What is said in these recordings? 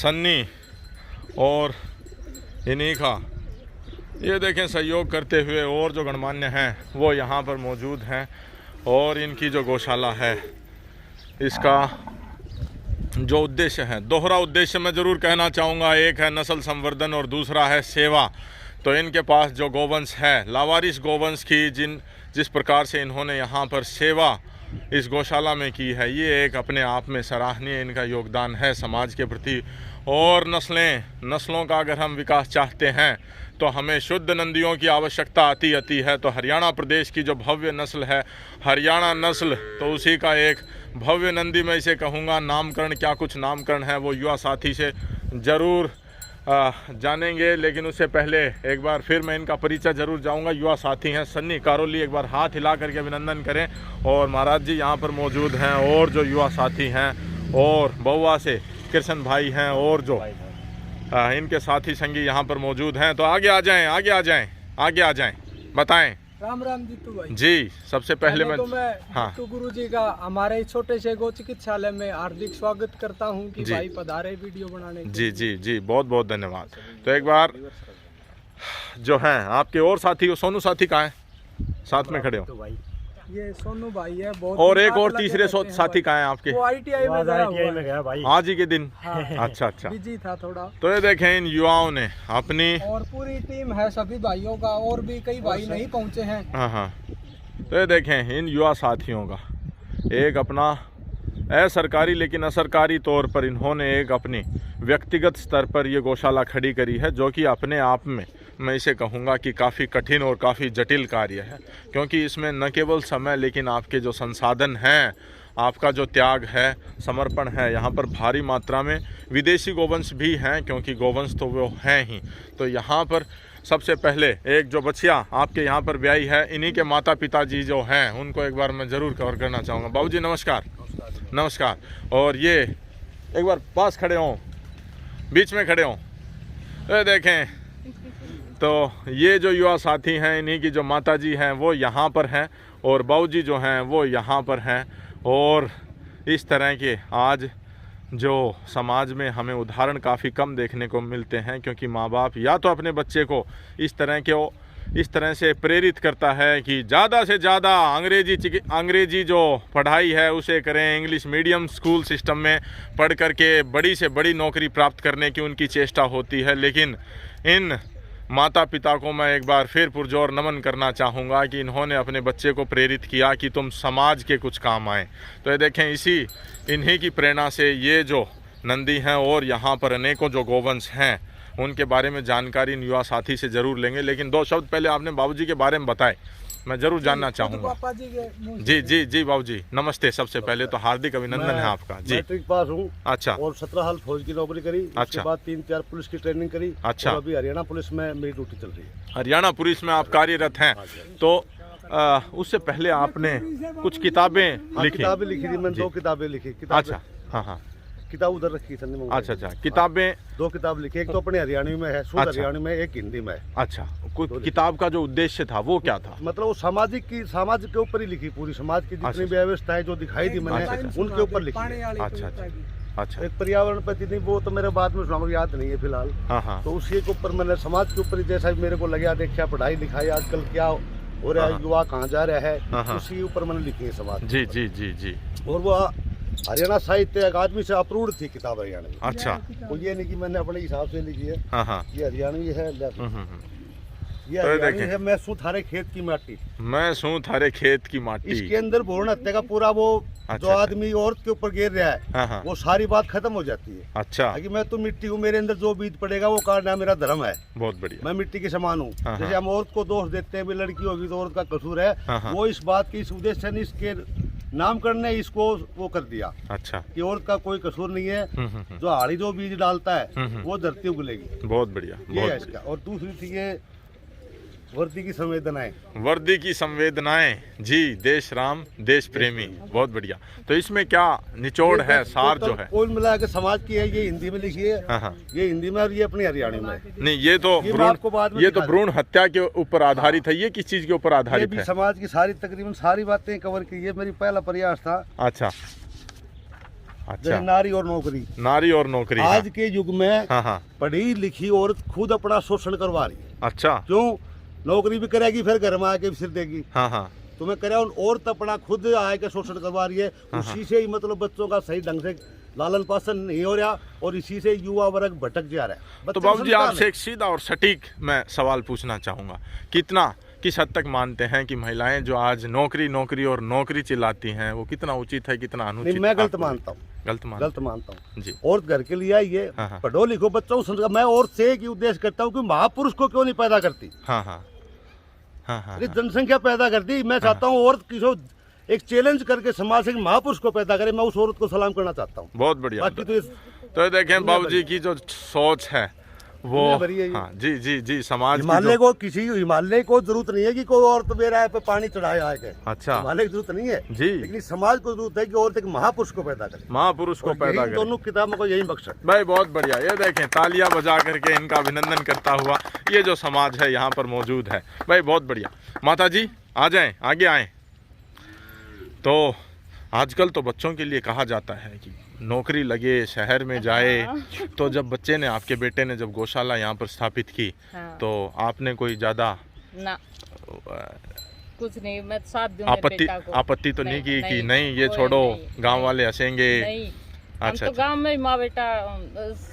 सन्नी और इन्हीं का ये देखें सहयोग करते हुए और जो गणमान्य हैं वो यहाँ पर मौजूद हैं। और इनकी जो गौशाला है इसका जो उद्देश्य है, दोहरा उद्देश्य मैं ज़रूर कहना चाहूँगा, एक है नस्ल संवर्धन और दूसरा है सेवा। तो इनके पास जो गोवंश है, लावारिस गोवंश की जिस प्रकार से इन्होंने यहाँ पर सेवा इस गौशाला में की है, ये एक अपने आप में सराहनीय इनका योगदान है समाज के प्रति। और नस्लों का अगर हम विकास चाहते हैं तो हमें शुद्ध नंदियों की आवश्यकता आती है। तो हरियाणा प्रदेश की जो भव्य नस्ल है, हरियाणा नस्ल, तो उसी का एक भव्य नंदी मैं इसे कहूँगा। नामकरण, क्या कुछ नामकरण है वो युवा साथी से ज़रूर जानेंगे, लेकिन उससे पहले एक बार फिर मैं इनका परिचय ज़रूर जाऊंगा। युवा साथी हैं सन्नी कारोली, एक बार हाथ हिला करके अभिनंदन करें। और महाराज जी यहाँ पर मौजूद हैं और जो युवा साथी हैं, और बउआ से कृष्ण भाई हैं और जो इनके साथी संगी यहाँ पर मौजूद हैं। तो आगे आ जाएं, बताएं। राम राम जीतू भाई जी। सबसे पहले मैं हाँ तो गुरु जी का हमारे छोटे से गौ चिकित्सालय में हार्दिक स्वागत करता हूं कि भाई पधारे वीडियो बनाने। जी, बहुत बहुत धन्यवाद। तो एक बार जो हैं आपके और साथी हो, सोनू साथी कहाँ है, साथ में खड़े हो? तो भाई ये सोनू भाई है, बहुत। और एक और तीसरे साथी कहाँ है आपके? वो ITI में गया भाई आज ही के दिन। हाँ। अच्छा बिजी था थोड़ा। तो ये देखें इन युवाओं ने अपनी, और पूरी टीम है सभी भाइयों का, और भी कई भाई नहीं पहुँचे हैं। हाँ। तो ये देखें इन युवा साथियों का एक अपना असरकारी लेकिन असरकारी तौर पर इन्होंने एक अपनी व्यक्तिगत स्तर पर ये गौशाला खड़ी करी है, जो कि अपने आप में मैं इसे कहूँगा कि काफ़ी कठिन और काफ़ी जटिल कार्य है। क्योंकि इसमें न केवल समय लेकिन आपके जो संसाधन हैं, आपका जो त्याग है, समर्पण है। यहाँ पर भारी मात्रा में विदेशी गोवंश भी हैं, क्योंकि गोवंश तो वो हैं ही। तो यहाँ पर सबसे पहले एक जो बच्चियाँ आपके यहाँ पर ब्याई है, इन्हीं के माता पिता जी जो हैं उनको एक बार मैं ज़रूर कवर करना चाहूँगा। बाबू जी नमस्कार। नमस्कार। और ये एक बार पास खड़े हों, बीच में खड़े हों। ये देखें, तो ये जो युवा साथी हैं, इन्हीं की जो माता जी हैं वो यहाँ पर हैं, और बाबू जी जो हैं वो यहाँ पर हैं। और इस तरह के आज जो समाज में हमें उदाहरण काफ़ी कम देखने को मिलते हैं, क्योंकि माँ बाप या तो अपने बच्चे को इस तरह से प्रेरित करता है कि ज़्यादा से ज़्यादा अंग्रेजी जो पढ़ाई है उसे करें, इंग्लिश मीडियम स्कूल सिस्टम में पढ़ करके बड़ी से बड़ी नौकरी प्राप्त करने की उनकी चेष्टा होती है। लेकिन इन माता पिता को मैं एक बार फिर पुरजोर नमन करना चाहूँगा कि इन्होंने अपने बच्चे को प्रेरित किया कि तुम समाज के कुछ काम आए। तो ये देखें, इन्हीं की प्रेरणा से ये जो नंदी हैं और यहाँ पर अनेकों जो गोवंश हैं उनके बारे में जानकारी युवा साथी से ज़रूर लेंगे। लेकिन दो शब्द पहले आपने बाबूजी के बारे में बताए, मैं ज़रूर जानना चाहूँगा। जी बाबूजी नमस्ते। सबसे पहले तो हार्दिक अभिनंदन है आपका। जी मैट्रिक पास हूँ। अच्छा। और 17 साल फौज की नौकरी करी। अच्छा। उसके बाद 3-4 पुलिस की ट्रेनिंग करी। अच्छा। और अभी हरियाणा पुलिस में मेरी ड्यूटी चल रही है। हरियाणा पुलिस में आप कार्यरत हैं। तो उससे पहले आपने कुछ किताबें लिखी? किताबें लिखी थी मैंने, 2 किताबें लिखी। अच्छा। हाँ। किताब उधर रखी सर ने। अच्छा। किताबें 2 किताब लिखी, एक तो अपने हरियाणवी में है, शुद्ध हरियाणवी में, एक हिंदी में है। अच्छा। किताब का जो उद्देश्य था वो क्या था? मतलब वो समाज के ऊपर ही लिखी, पूरी समाज की जितनी भी व्यवस्थाएं जो दिखाई दी मैंने उनके ऊपर लिखी। अच्छा। एक पर्यावरण प्रति नहीं, वो तो मेरे बाद में सुना, याद नहीं है फिलहाल। हाँ। तो उसी के ऊपर मैंने समाज के ऊपर जैसा मेरे को लगा, देखा पढ़ाई लिखाई आजकल क्या हो रहा है, युवा कहाँ जा रहा है, उसी ऊपर मैंने लिखी है समाज। जी। और वो हरियाणा साहित्य अकादमी से अप्रूव्ड थी किताब हरियाणवी। अच्छा। वो ये नहीं कि मैंने अपने हिसाब से लिखी है। हाँ। ये हरियाणवी है। ये हरियाणवी है। मैं सूं थारे खेत की माटी। इसके अंदर भ्रूण हत्या का पूरा वो जो आदमी औरत के ऊपर गिर रहा है, वो सारी बात खत्म हो जाती है। अच्छा। कि मैं तो मिट्टी हूँ, मेरे अंदर जो बीज पड़ेगा वो काटना मेरा धर्म है। बहुत बढ़िया। मैं मिट्टी के समान हूँ। जैसे हम औरत को दोष देते हैं, लड़की होगी तो औरत का कसूर है, वो इस बात की, इस उद्देश्य ने इसके नामकरण ने इसको वो कर दिया। अच्छा। कि औरत का कोई कसूर नहीं है, जो हाड़ी जो बीज डालता है वो धरती उगलेगी। बहुत बढ़िया। ये है इसका। और दूसरी थी ये वर्दी की संवेदनाएं। जी, देश राम देश प्रेमी। बहुत बढ़िया। तो इसमें क्या निचोड़ है, सार जो है? कुल मिला के समाज की है। ये हिंदी में लिखी है। ये हिंदी में, और ये अपनी हरियाणवी में। नहीं, ये तो भ्रूण हत्या के ऊपर आधारित है। ये किस चीज के ऊपर आधारित है? समाज की तकरीबन सारी बातें कवर की। ये मेरी पहला प्रयास था। अच्छा। अच्छा। जैसे नारी और नौकरी, नारी और नौकरी। आज के युग में हाँ हाँ। पढ़ी लिखी औरत खुद अपना शोषण करवा रही है। अच्छा। क्यों? नौकरी भी करेगी, फिर घर में आके भी सिर देगी। हाँ हाँ। तुम्हें करे औरत अपना खुद आके शोषण करवा रही है। उसी से ही मतलब बच्चों का सही ढंग से लालन पालन नहीं हो रहा और इसी से युवा वर्ग भटक जा रहा है। तो बाबू जी आपसे एक सीधा और सटीक मैं सवाल पूछना चाहूँगा, किस हद तक मानते हैं कि महिलाएं जो आज नौकरी नौकरी और नौकरी चिल्लाती हैं वो कितना उचित है, कितना अनुचित? मैं गलत मानता हूँ। गलत मानता हूँ जी। औरत घर के लिए आई है, हाँ। पढ़ो लिखो बच्चों को संस्कार। मैं औरत से एक उद्देश्य करता हूँ कि महापुरुष को क्यों नहीं पैदा करती। हाँ हाँ हाँ। जनसंख्या पैदा करती। मैं चाहता हूँ औरत किसी एक चैलेंज करके समाज से महापुरुष को पैदा करे। मैं उस औरत को सलाम करना चाहता हूँ। बहुत बढ़िया। बाकी तो देखें बाबू जी की जो सोच है वो, हाँ जी जी जी, समाज हिमालय को जरूरत नहीं है कि कोई औरत मेरा पे पानी चढ़ाए आके। अच्छा। हिमालय की जरूरत नहीं है जी, लेकिन समाज को जरूरत है कि औरत एक महापुरुष को पैदा करे। महापुरुष को पैदा करे। दोनों किताबों को यही मकसद भाई। बहुत बढ़िया। ये देखें तालियां बजा करके इनका अभिनंदन करता हुआ ये जो समाज है यहाँ पर मौजूद है भाई। बहुत बढ़िया। माता जी आ जाएं, आगे आएं। तो आजकल तो बच्चों के लिए कहा जाता है कि नौकरी लगे, शहर में जाए। तो जब बच्चे ने, आपके बेटे ने जब गौशाला यहाँ पर स्थापित की, तो आपने कोई ज़्यादा ना कुछ नहीं, मैं साथ दूं आपत्ति तो नहीं की कि नहीं ये छोड़ो, गांव वाले हंसेंगे? अच्छा। तो गांव में माँ बेटा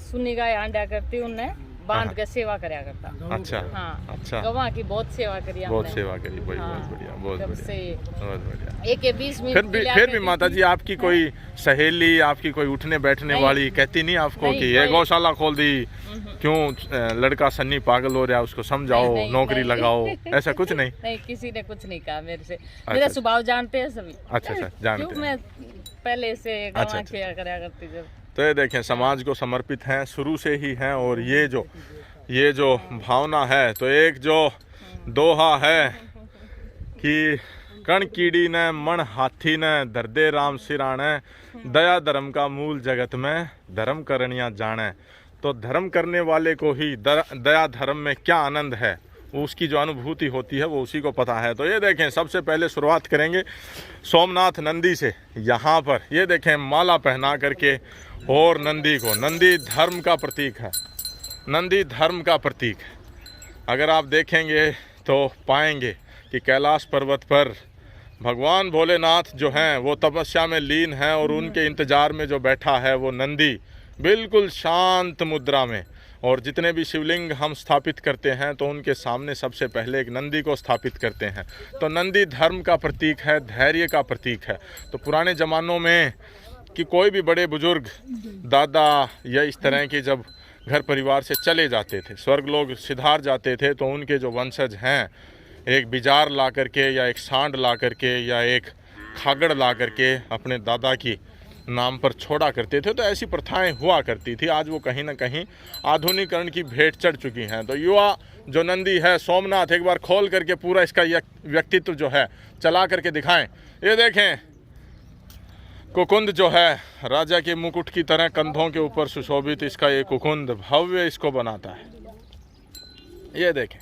सुनी गाय आंडा करती, उन्हें बांध के सेवा करया करता। अच्छा। हाँ। अच्छा। गवां की बहुत सेवा करी, बहुत सेवा करी भाई। हाँ। बहुत बढ़िया, बहुत बढ़िया। एक 20 मिनट फिर भी माता जी आपकी कोई सहेली, आपकी कोई उठने बैठने वाली कहती नहीं आपको कि ये गौशाला खोल दी, क्यों लड़का सन्नी पागल हो रहा है, उसको समझाओ, नौकरी लगाओ, ऐसा कुछ नहीं? नहीं, किसी ने कुछ नहीं कहा मेरे से। मेरा स्वभाव जानते हैं सभी। अच्छा जानते हैं। मैं पहले से गवां किया करया करती जब। तो ये देखें समाज को समर्पित हैं, शुरू से ही हैं। और ये जो भावना है, तो एक जो दोहा है कि कण कीड़ी ने मन हाथी ने दर्दे राम सिराने, दया धर्म का मूल जगत में धर्म करनिया जाने। तो धर्म करने वाले को ही दया धर्म में क्या आनंद है, उसकी जो अनुभूति होती है वो उसी को पता है। तो ये देखें सबसे पहले शुरुआत करेंगे सोमनाथ नंदी से। यहाँ पर ये देखें माला पहना करके, और नंदी को, नंदी धर्म का प्रतीक है, नंदी धर्म का प्रतीक है। अगर आप देखेंगे तो पाएंगे कि कैलाश पर्वत पर भगवान भोलेनाथ जो हैं वो तपस्या में लीन हैं, और उनके इंतजार में जो बैठा है वो नंदी बिल्कुल शांत मुद्रा में। और जितने भी शिवलिंग हम स्थापित करते हैं तो उनके सामने सबसे पहले एक नंदी को स्थापित करते हैं। तो नंदी धर्म का प्रतीक है, धैर्य का प्रतीक है। तो पुराने ज़मानों में कि कोई भी बड़े बुजुर्ग, दादा या इस तरह के जब घर परिवार से चले जाते थे, स्वर्ग लोग सिधार जाते थे, तो उनके जो वंशज हैं एक बिजार ला करके या एक सांड ला करके या एक खागड़ ला करके अपने दादा की नाम पर छोड़ा करते थे। तो ऐसी प्रथाएं हुआ करती थी। आज वो कहीं ना कहीं आधुनिकरण की भेंट चढ़ चुकी हैं। तो युवा जो नंदी है सोमनाथ, एक बार खोल करके पूरा इसका व्यक्तित्व जो है चला करके दिखाएं। ये देखें कुकुंद जो है राजा के मुकुट की तरह कंधों के ऊपर सुशोभित इसका ये कुकुंद भव्य इसको बनाता है। ये देखें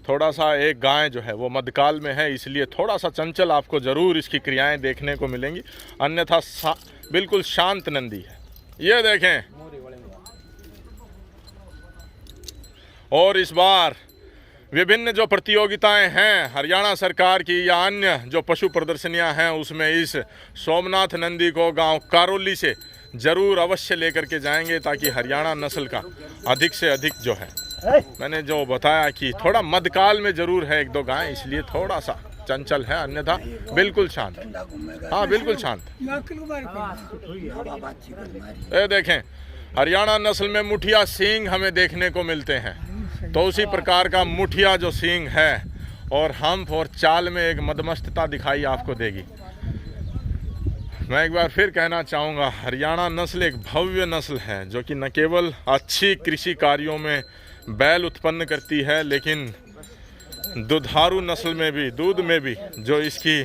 थोड़ा सा एक गाय जो है वो मध्यकाल में है, इसलिए थोड़ा सा चंचल आपको ज़रूर इसकी क्रियाएं देखने को मिलेंगी, अन्यथा बिल्कुल शांत नंदी है। ये देखें, और इस बार विभिन्न जो प्रतियोगिताएं हैं हरियाणा सरकार की या अन्य जो पशु प्रदर्शनियां हैं, उसमें इस सोमनाथ नंदी को गांव कारोली से ज़रूर अवश्य लेकर के जाएंगे, ताकि हरियाणा नस्ल का अधिक से अधिक जो है, मैंने जो बताया कि थोड़ा मध्यकाल में ज़रूर है एक दो गाय, इसलिए थोड़ा सा चंचल है, अन्यथा बिल्कुल शांत। हाँ बिल्कुल शांत। ये देखें हरियाणा नस्ल में मुठिया सींग हमें देखने को मिलते हैं, तो उसी प्रकार का मुठिया जो सींग है और हम्फ और चाल में एक मदमस्तता दिखाई आपको देगी। मैं एक बार फिर कहना चाहूँगा, हरियाणा नस्ल एक भव्य नस्ल है जो कि न केवल अच्छी कृषि कार्यों में बैल उत्पन्न करती है, लेकिन दुधारू नस्ल में भी, दूध में भी जो इसकी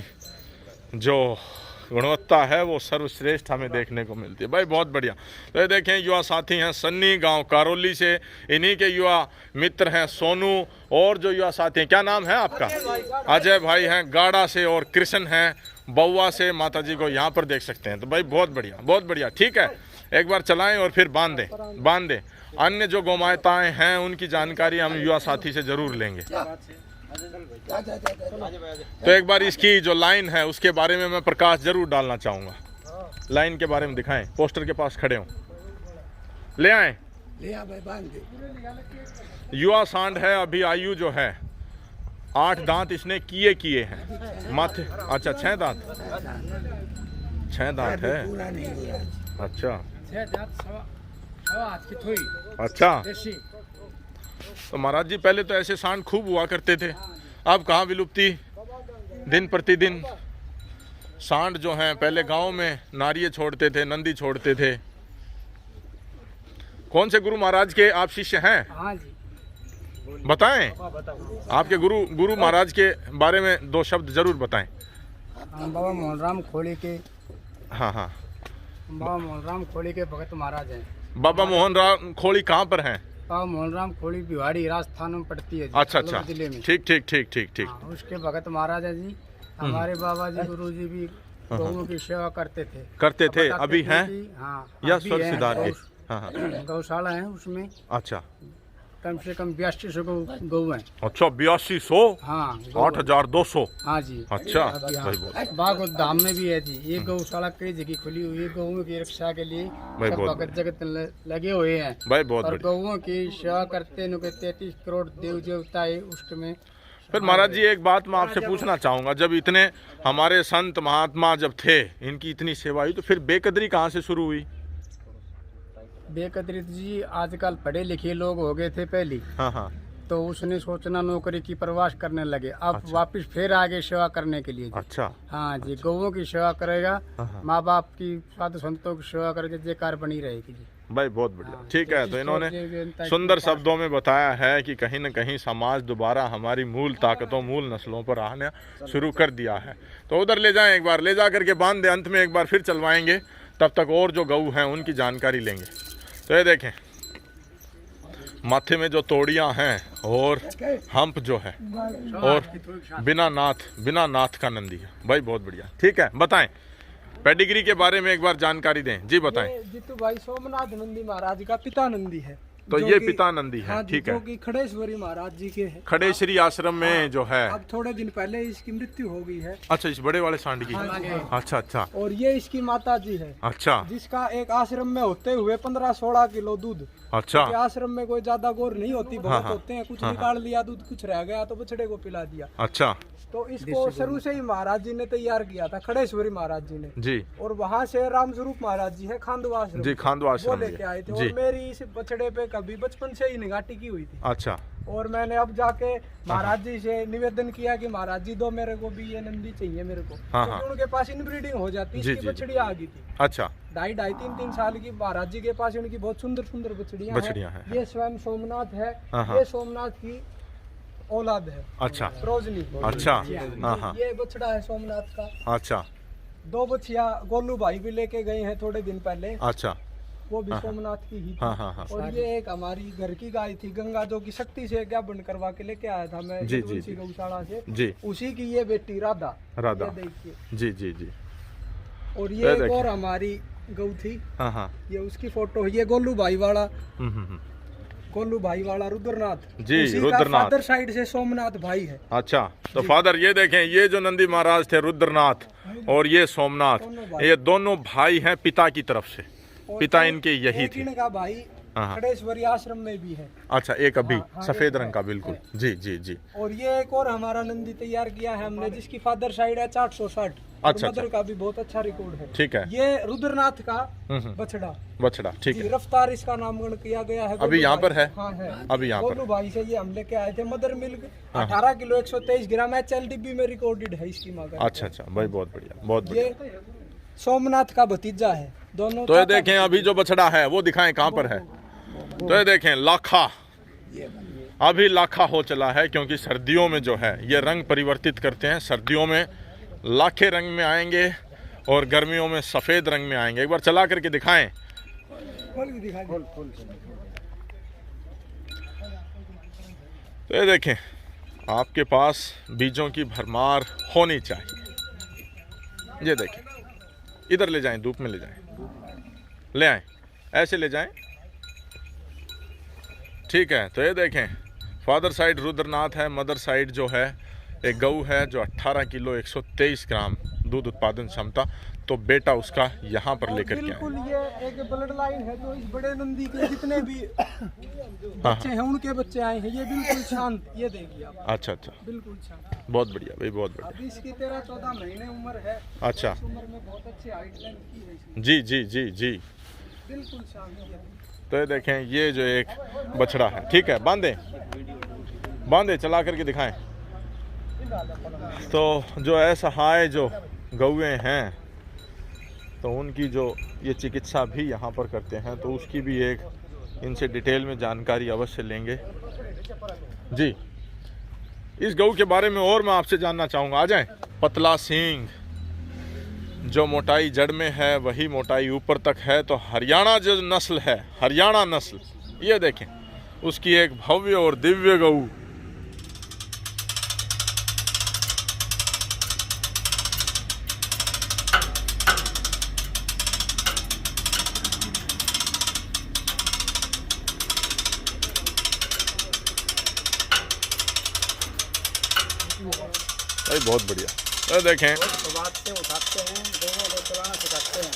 जो गुणवत्ता है वो सर्वश्रेष्ठ हमें देखने को मिलती है। भाई बहुत बढ़िया। तो ये देखें युवा साथी हैं सन्नी, गांव कारोली से, इन्हीं के युवा मित्र हैं सोनू, और जो युवा साथी हैं, क्या नाम है आपका? अजय भाई हैं गाड़ा से, और कृष्ण हैं बउआ से। माता जी को यहाँ पर देख सकते हैं। तो भाई बहुत बढ़िया, बहुत बढ़िया। ठीक है, एक बार चलाएं और फिर बांध दें। अन्य जो गौमाताएं हैं उनकी जानकारी हम युवा साथी से जरूर लेंगे। तो एक बार इसकी जो लाइन है उसके बारे में मैं प्रकाश जरूर डालना चाहूँगा। लाइन के बारे में दिखाएं, पोस्टर के पास खड़े हों, ले आए। युवा सांड है, अभी आयु जो है 8 दांत इसने किए हैं माथे। अच्छा 6 दांत, 6 दांत है। अच्छा अच्छा। तो महाराज जी पहले तो ऐसे सांड खूब हुआ करते थे, अब कहाँ विलुप्ति दिन प्रतिदिन। सांड जो हैं पहले गांव में नारिये छोड़ते थे, नंदी छोड़ते थे। कौन से गुरु महाराज के आप शिष्य हैं? हाँ जी। बताएं, आपके गुरु महाराज के बारे में 2 शब्द जरूर बताएं। बाबा मोहनराम खोली के। हाँ हाँ, बाबा मोहनराम खोली के भगत महाराज हैं। बाबा मोहनराम खोली कहाँ पर हैं? बाबा मोहनराम खोली भिवाड़ी राजस्थान में पड़ती है जी। अच्छा अच्छा, जिले में। ठीक ठीक ठीक ठीक ठीक। हाँ, उसके भगत महाराज है जी। हमारे बाबा जी गुरु जी भी गौओं की सेवा करते थे। अभी हैं हाँ, या स्वर्ग सिधार के? हाँ हाँ, गौशाला है उसमें अच्छा। कम से कम 8200 गौ हैं। अच्छा 8200? हाँ 8200। हाँ जी। अच्छा बाग धाम में भी है जी। ये गौशाला कई जगह खुली हुई है गौओं की रक्षा के लिए। भगत जगत लगे हुए हैं भाई, बहुत और गौओं की सेवा करते हैं। 33 करोड़ देव देवता है उसमें। फिर महाराज जी एक बात मैं आपसे पूछना चाहूँगा, जब इतने हमारे संत महात्मा जब थे, इनकी इतनी सेवा हुई, तो फिर बेकदरी कहाँ से शुरू हुई? बेकदरी जी आजकल पढ़े लिखे लोग हो गए थे पहले। हाँ हाँ। तो उसने सोचना नौकरी की प्रवास करने लगे। अब अच्छा। वापस फिर आगे सेवा करने के लिए जी। अच्छा हाँ जी, गौओं की सेवा करेगा, हाँ। माँ बाप की साधु संतों की सेवा करेगा, जयकार बनी रहेगी जी। भाई बहुत बढ़िया। हाँ, ठीक है, तो इन्होंने सुंदर शब्दों में बताया है कि कहीं न कहीं समाज दोबारा हमारी मूल ताकतों, मूल नस्लों पर आना शुरू कर दिया है। तो उधर ले जाएं, एक बार ले जा करके बांध दें, अंत में एक बार फिर चलवाएंगे, तब तक और जो गऊ हैं उनकी जानकारी लेंगे। तो ये देखें माथे में जो तोड़ियां हैं और हम्प जो है, और बिना नाथ का नंदी है। भाई बहुत बढ़िया। ठीक है, बताएं पेडिग्री के बारे में एक बार जानकारी दें जी, बताएं। जीतू भाई सोमनाथ नंदी महाराज का पिता नंदी है। तो ये पिता नंदी है। हाँ, ठीक है, जो कि खड़ेश्वरी महाराज जी के हैं। खड़ेश्वरी आश्रम में जो है। अब थोड़े दिन पहले इसकी मृत्यु हो गई है। अच्छा, इस बड़े वाले सांड की? हाँ, अच्छा अच्छा। और ये इसकी माता जी है। अच्छा, जिसका एक आश्रम में होते हुए 15-16 किलो दूध। अच्छा। आश्रम में कोई ज्यादा गोर नहीं होती, बहुत हाँ, होते हैं। कुछ निकाल लिया दूध, कुछ रह गया तो बछड़े को पिला दिया। अच्छा। तो इसको शुरू से ही महाराज जी ने तैयार किया था, खड़ेश्वरी महाराज जी ने जी। और वहाँ से रामस्वरूप महाराज जी है खांडवा आश्रम जी, खांडवा आश्रम वो लेके आए थे। और मेरी इस बछड़े पे कभी बचपन से ही निगाह टिकी हुई थी। अच्छा। और मैंने अब जाके महाराज जी से निवेदन किया कि महाराज जी दो मेरे को भी ये नंदी चाहिए मेरे को। क्योंकि उनके पास इनब्रीडिंग हो जाती, इसकी बछड़ी आ गई थी। अच्छा। 2.5-3 साल की महाराज जी के पास उनकी बहुत सुंदर सुंदर बछड़ियां हैं। ये स्वयं सोमनाथ है, ये सोमनाथ की औलाद है। अच्छा। रोजनी। अच्छा। ये बछड़ा है सोमनाथ का। अच्छा। 2 बछिया गोलू भाई भी लेके गए हैं थोड़े दिन पहले। अच्छा। वो भी सोमनाथ की ही थी। और ये एक हमारी घर की गाय थी गंगा, जो की शक्ति से ज्ञापन करवा के लेके आया था मैं गौशाला से जी। उसी की ये बेटी राधा। देखिए जी जी जी। और ये एक और हमारी गौ थी। ये उसकी फोटो, ये गोलू भाई वाला गोलू भाई वाला रुद्रनाथ जी। रुद्रनाथ फादर साइड से सोमनाथ भाई है। अच्छा, तो फादर ये देखें, ये जो नंदी महाराज थे रुद्रनाथ और ये सोमनाथ, ये दोनों भाई हैं पिता की तरफ से। पिता इनके यही थे। इनका भाई खड़ेश्वरी आश्रम में भी है। अच्छा, एक अभी सफेद रंग का, बिल्कुल जी जी जी। और ये एक और हमारा नंदी तैयार किया है हमने, जिसकी फादर साइड है 460। अच्छा, मदर का भी बहुत अच्छा रिकॉर्ड है। ठीक है। ये रुद्रनाथ का बछड़ा ठीक है। रफ्तार इसका नामकरण किया गया है। अभी यहाँ पर है। हाँ है, अभी यहाँ पर। गोलू भाई से ये हम लेके आए थे। मदर मिल्क 18 किलो 123 ग्राम HLDB में रिकॉर्डेड है इसकी माँ का। अच्छा अच्छा भाई, बहुत बढ़िया, बहुत बढ़िया। ये सोमनाथ का भतीजा है दोनों। तो ये देखें अभी जो बछड़ा है वो दिखाएं कहाँ पर है। तो ये देखें लाखा, अभी लाखा हो चला है, क्योंकि सर्दियों में जो है ये रंग परिवर्तित करते हैं। सर्दियों में लाखे रंग में आएंगे और गर्मियों में सफ़ेद रंग में आएंगे। एक बार चला करके दिखाएं। तो ये देखें, आपके पास बीजों की भरमार होनी चाहिए। ये देखें, इधर ले जाएं, धूप में ले जाएं, ले आएं, ऐसे ले जाएं। ठीक है। तो ये देखें, फादर साइड रुद्रनाथ है, मदर साइड जो है एक गऊ है जो 18 किलो 123 ग्राम दूध उत्पादन क्षमता। तो बेटा उसका यहाँ पर लेकर के बिल्कुल ये एक ब्लड लाइन है जो इस बड़े नंदी के जितने भी बच्चे हैं उनके बच्चे आए हैं। ये बिल्कुल शांत, ये देखिए आप। अच्छा अच्छा, बिल्कुल शांत, बहुत बढ़िया भाई, बहुत बढ़िया। अभी इसकी 13-14 महीने उम्र है। अच्छा, इस उम्र में बहुत अच्छी हाइट लाइन की है इसकी। जी जी जी जी, बिल्कुल शांत है। तो ये देखें, ये जो एक बछड़ा है, ठीक है, बांधे बांधे, चला करके दिखाएं। तो जो असहाय जो गौएं हैं तो उनकी जो ये चिकित्सा भी यहाँ पर करते हैं, तो उसकी भी एक इनसे डिटेल में जानकारी अवश्य लेंगे। जी, इस गऊ के बारे में और मैं आपसे जानना चाहूँगा। आ जाएं। पतला सींग, जो मोटाई जड़ में है वही मोटाई ऊपर तक है। तो हरियाणा जो नस्ल है, हरियाणा नस्ल, ये देखें, उसकी एक भव्य और दिव्य गऊ। बहुत बढ़िया। तो देखें, उठाते हैं, दोनों को चलाना सिखाते हैं।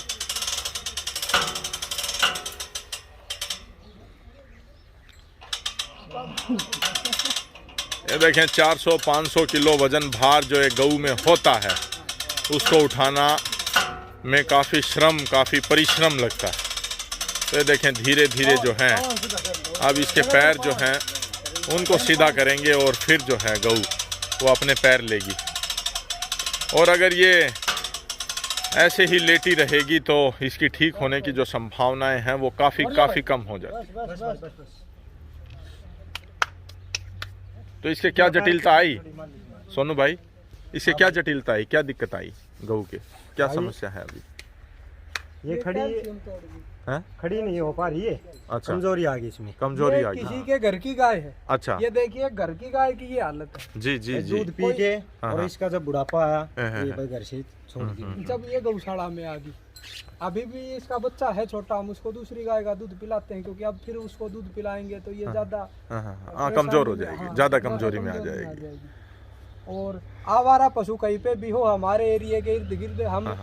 ये देखें, 400-500 किलो वजन भार जो एक गऊ में होता है, उसको उठाना में काफ़ी श्रम, काफ़ी परिश्रम लगता है। तो ये देखें, धीरे धीरे जो हैं, अब इसके पैर जो हैं उनको सीधा करेंगे और फिर जो है गऊ वो अपने पैर लेगी। और अगर ये ऐसे ही लेटी रहेगी तो इसकी ठीक होने की जो संभावनाएं हैं वो काफ़ी कम हो जाती। तो इसके क्या जटिलता आई सोनू भाई, इससे क्या जटिलता आई, क्या दिक्कत आई गऊ के, क्या समस्या है अभी? ये खड़ी नहीं हो पा रही है। अच्छा, कमजोरी आ गई इसमें, कमजोरी आ गई। किसी के घर की गाय है। अच्छा, ये देखिए घर की गाय की ये हालत है। जी जी जी। दूध पी के हाँ, और इसका जब बुढ़ापा आया ये हाँ, भाई घर से छोड़ दी। जब ये गौशाला में आ गई, अभी भी इसका बच्चा है छोटा, हम उसको दूसरी गाय का दूध पिलाते हैं क्योंकि अब फिर उसको दूध पिलाएंगे तो ये ज्यादा कमजोर हो जाएगी, ज्यादा कमजोरी में आ जाएगी। और आवारा पशु कहीं पे भी हो, हमारे एरिया के इर्द गिर्द हम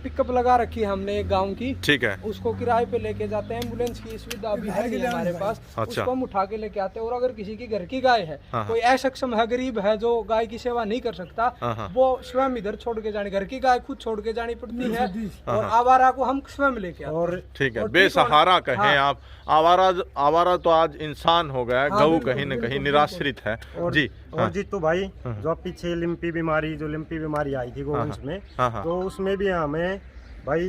पिकअप लगा रखी है हमने एक गांव की, ठीक है, उसको किराए पे लेके जाते हैं। एम्बुलेंस की सुविधा भी है हमारे पास। अच्छा, उसको हम उठा के लेके आते हैं। और अगर किसी की घर की गाय है, कोई असक्षम है, गरीब है, जो गाय की सेवा नहीं कर सकता, वो स्वयं इधर छोड़ के जानी, घर की गाय खुद छोड़ के जानी पड़ती है और आवारा को हम स्वयं लेके आते हैं। और ठीक है, बेसहारा कहें आप, आवारा तो आज इंसान हो गया है, गऊ कहीं न कहीं निराश्रित है। जी। और जीतू भाई, जो पीछे लिम्पी बीमारी आई थी गोवंश में, तो उसमें भी हमें भाई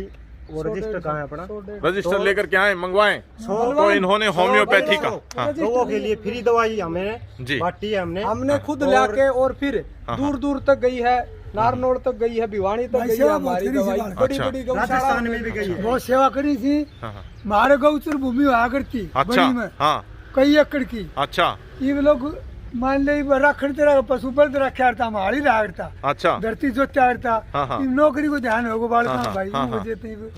वो रजिस्टर कहाँ है अपना, रजिस्टर लेकर के आए, मंगवाएं। तो इन्होंने होम्योपैथी का लोगों के लिए फ्री दवाई हमें बांटी है हमने खुद लाके। और फिर दूर दूर तक गई है, नारनौल तक गई है, भिवानी तक गई है हमारी दवाई। बड़ी बड़ी गौशाला में भी गई है, बहुत सेवा करी थी। हमारे गौचर भूमि हुआ करती अच्छा, हाँ, कई एकड़ की। अच्छा, ये लोग मान ले रखड़ तेरा पशु पर रखा था, हमारी रागता, अच्छा, धरती जोता नौकरी को ध्यान होगा भाई।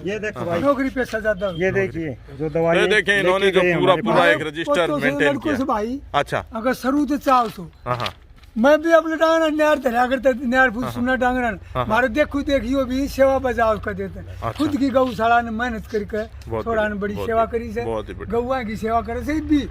ये देखो भाई, नौकरी पैसा ज्यादा। ये देखिए जो दवाई, ये देखें इन्होंने जो पूरा एक रजिस्टर मेंटेन किया। भाई अच्छा, अगर शुरू तो चाहो तो मैं भी अपने डांगना न्यार धरा करता, न्यार फूट सुना डांगना मारे देखो देखियो भी सेवा बजाव कर देते। खुद की गौशाला ने मेहनत करके थोड़ा ने बड़ी सेवा करी से, गौआ की सेवा करे से भी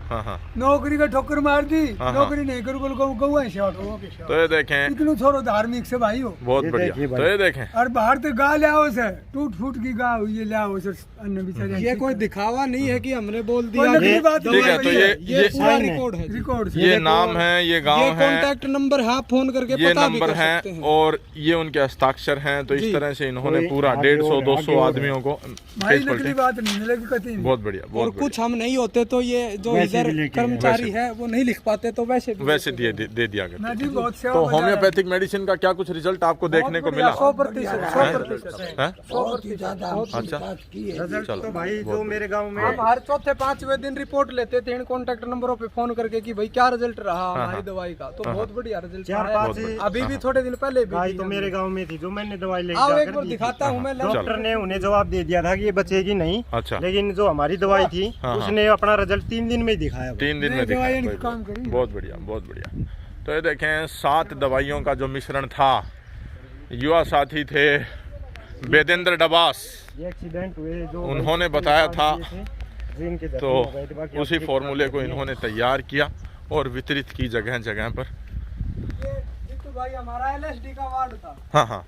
नौकरी का ठोकर मार दी, नौकरी नहीं करूँ बोल गौआ सेवा करो। तो ये देखें इतना थोड़ा धार्मिक से भाई हो, बहुत बढ़िया। तो ये देखें, और बाहर तो गा ले आओ से, टूट फूट की गा हुई है, ले आओ से अन्य बेचारे। ये कोई दिखावा नहीं है कि हमने बोल दिया। ठीक है, तो ये पूरा रिकॉर्ड है, रिकॉर्ड, ये नाम है, ये गाँव है, नंबर है, आप फोन करके ये पता भी नंबर कर सकते हैं हैं। और ये उनके हस्ताक्षर हैं। तो इस जी। तरह से इन्होंने कोई पूरा आगे 150-200 और आदमियों को भाई पेज नकली पलटे। बात नहीं मिलेगी कतई नहीं। बहुत बढ़िया, और बहुत कुछ हम नहीं होते तो ये जो वैसे इधर भी लेके कर्मचारी वैसे है वो नहीं लिख पाते, तो वैसे भी वैसे दे दिया ना करते। जी बहुत सेवा तो बजा रहा है। होम्योपैथिक मेडिसिन का क्या कुछ रिजल्ट आपको देखने को मिला? 100%, 100%, हैं? 100%। अच्छा, रिजल्ट चलो, तो भाई जो मेरे गांव में हम हर चौथे पांचवें दिन रिपोर्ट लेते थे इन कॉन्टेक्ट नंबरों पे फोन करके कि भाई क्या रिजल्ट रहा हमारी दवाई का, तो बहुत बढ़िया रिजल्ट चार रहा पांच है। अभी भी थोड़े दिन पहले भी गाय दी तो हमने। मेरे गांव में थी जो मैंने दवाई लेके आओ एक जाकर बार दी थी। दिखाता हूँ मैं। डॉक्टर ने उन्हें जवाब दे दिया था कि ये बचेगी नहीं, अच्छा। लेकिन जो हमारी दवाई थी हाँ, हाँ। उसने अपना रिजल्ट 3 दिन में ही दिखाया। 3 दिन में नहीं, दिखाया। दवाइयाँ भाई, काम करी। बहुत बढ़िया, बहुत बढ़िया। तो ये देखें 7 दवाइयों का जो मिश्रण था। युवा साथी थे वेदेंद्र डबास, ये एक्सीडेंट हुए जो उन्होंने बताया था, जिनके जख्म तो हो गए थे, बाकी उसी अब फॉर्मूले को ठीक-ठाक इन्होंने तैयार किया और वितरित की जगह जगह पर। ये जीतू भाई हमारा LSD का वार्ड था। हाँ हाँ,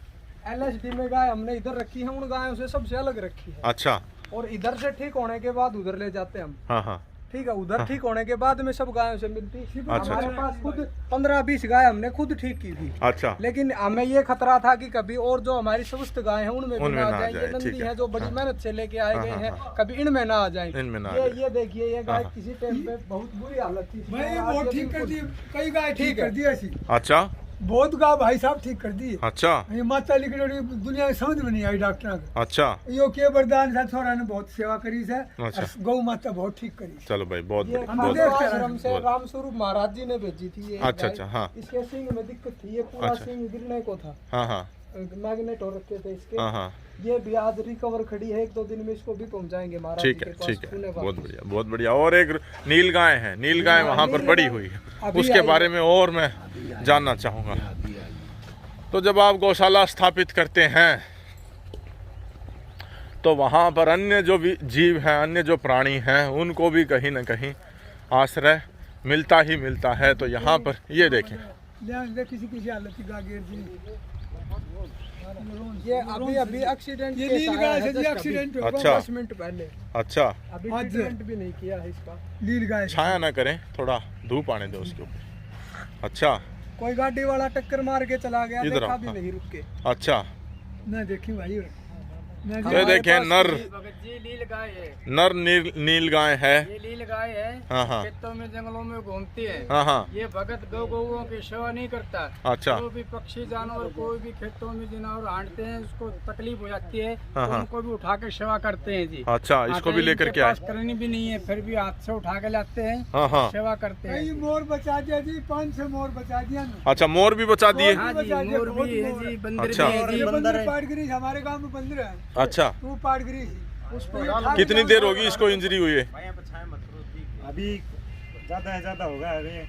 LSD में गाय हमने इधर रखी है, उन गायों से सबसे अलग रखी है। अच्छा, और इधर से ठीक होने के बाद उधर ले जाते हम। हाँ हाँ, ठीक है, उधर ठीक होने के बाद में सब गायों से मिलती। अच्छा, हमारे पास खुद 15-20 गाय हमने खुद ठीक की थी। अच्छा, लेकिन हमें ये खतरा था कि कभी और जो हमारी स्वस्थ गाय हैं उनमें भी उनमें ना आ ना आ जाए। जाए, ये नंदी ठीक है। है जो बड़ी हाँ। मेहनत से लेके आए हाँ, गए हाँ, हैं, हाँ। कभी इनमें ना आ जाए। इनमें ना आ ये जाए। ये देखिए, ये गाय हाँ। किसी टाइम पे बहुत बुरी हालत थी। भाई आज वो ये ठीक कर बिल्कुल- दी, कई गाय ठीक ठीक है। कर दी ऐसी। अच्छा, बहुत गाय भाई साहब ठीक कर दी। अच्छा, ये माता लिखी दुनिया में समझ में नहीं आई डॉक्टर का। अच्छा, यो के वरदान से छोरा ने बहुत सेवा करी है। अच्छा। और गौ माता बहुत ठीक करी। चलो भाई, बहुत ये बढ़िया, हम बहुत देख बढ़िया। के आश्रम से बहुत- राम स्वरूप महाराज जी ने भेजी थी ये अच्छा, गाय। अच्छा, हाँ। इसके सिंग में दिक्कत थी, ये पूरा अच्छा। सिंग गिरने को था, हाँ हाँ, मैग्नेट हो रखे थे इसके। हाँ हाँ, ये भी आज रिकवर खड़ी है, 1-2 दिन में इसको भी पहुंचाएंगे महाराज जी ठीक के है, पास, ठीक है, पुणे बहुत वापस। बढ़िया, बहुत बढ़िया। और एक नील गाय है, नील गाय वहाँ पर नील पड़ी गाय हुई है, अभी उसके आई बारे है। में और मैं जानना चाहूँगा। तो जब आप गौशाला स्थापित करते हैं तो वहाँ पर अन्य जो भी जीव हैं, अन्य जो प्राणी हैं, उनको भी कहीं ना कहीं आश्रय मिलता ही मिलता है। तो यहाँ पर ये देखें, किसी किसी हालत की गाय गिर दी। ये अभी अभी एक्सीडेंट ये केस नील आया गाय है से just एक्सीडेंट अभी, होगा। अच्छा। 10 मिनट पहले। अच्छा, अभी आज- ट्रीटमेंट भी नहीं किया है इसका। नील गाय से। छाया ना करें, थोड़ा धूप आने दो उसके ऊपर। अच्छा, कोई गाड़ी वाला टक्कर मार के चला गया, इधर देखा आओ, भी हाँ। नहीं रुक के। अच्छा, ना देखी भाई ना ये हमारे देखें पास नर जी नील गाय है, नर नील गाय है। ये नील गाय है। हाँ हाँ, खेतों में जंगलों में घूमती है। हाँ हाँ, ये भगत गौओं की सेवा नहीं करता। अच्छा, जो भी पक्षी जानवर कोई भी खेतों में जानवर हांटते हैं, उसको तकलीफ हो जाती है, हाँ, तो हाँ। उनको भी उठा के सेवा करते हैं जी। अच्छा, इसको भी लेकर के इनके आए। पास करनी भी नहीं है, फिर भी हाथ से उठा के लाते हैं, हाँ हाँ, सेवा करते कई हैं। मोर बचा दिया जी, 5-6 मोर बचा दिया ना। अच्छा, मोर भी बचा दिए। हाँ जी, मोर भी है जी, बंदर अच्छा। भी है जी। ये बंदर बंदर है। पाटगिरी हमारे गांव में बंदर है। अच्छा, वो पाटगिरी उस पर कितनी देर होगी इसको इंजरी हुई है? अभी ज्यादा है, ज्यादा होगा। अरे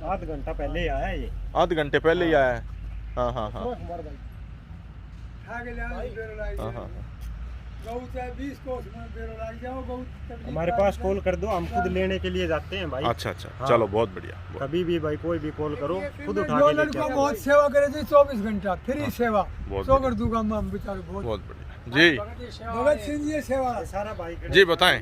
आध घंटा पहले ही आया ये। आध घंटे पहले ही आया है। हाँ हाँ हाँ, आगे जाओ, बेरो लाग हाँ जाओ। हाँ, गऊ चाहे 20 कोस में बेरो लाग जाओ, गऊ तकलीफ हमारे पास कॉल कर दो, हम खुद लेने के लिए जाते हैं भाई। अच्छा अच्छा, हाँ। चलो बहुत बढ़िया। कभी भी भाई कोई भी कॉल करो, खुद उठा जो के लेके लड़का आओ। बहुत सेवा करे जी, 24 घंटा फ्री सेवा बहुत सो कर दूंगा मैं बेचारे बहुत। बहुत बढ़िया जी। भगत सिंह जी सेवा ये सारा भाई का- जी बताएं।